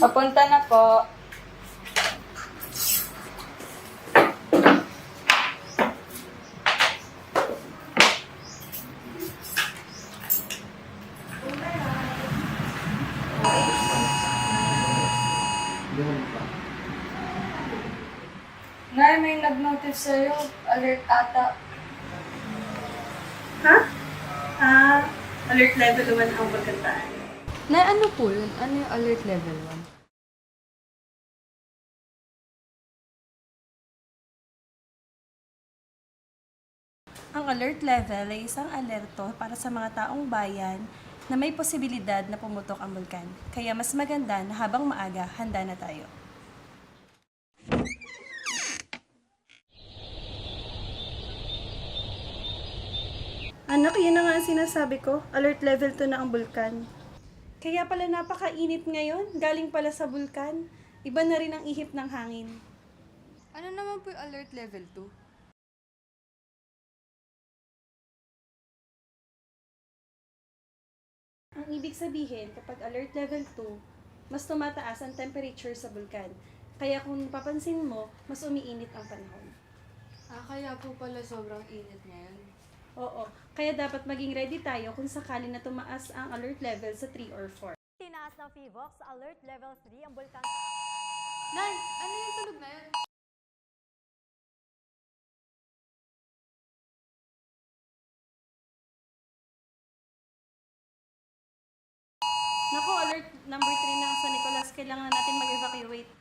Papunta na po. Nay, may nag-notice sa'yo. Alert ata. Ha? Alert level 1 ang pagkantaan. Nay, ano po yun? Ano yung alert level 1? Ang alert level ay isang alerto para sa mga taong bayan na may posibilidad na pumutok ang bulkan. Kaya mas maganda na habang maaga, handa na tayo. Anak, yun na nga ang sinasabi ko. Alert level 2 na ang bulkan. Kaya pala napakainit ngayon. Galing pala sa bulkan. Iba na rin ang ihip ng hangin. Ano naman po yung alert level 2? Ang ibig sabihin, kapag alert level 2, mas tumataas ang temperature sa bulkan. Kaya kung papansin mo, mas umiinit ang panahon. Kaya po pala sobrang init ngayon. Oo, kaya dapat maging ready tayo kung sakali na tumaas ang alert level sa 3 or 4. Tinaas ng PHIVOLCS sa Alert Level 3 ang bulkan. Nay, ano yung tunog na yun? Naku, alert number 3 na sa Nicolas. Kailangan natin mag-evacuate.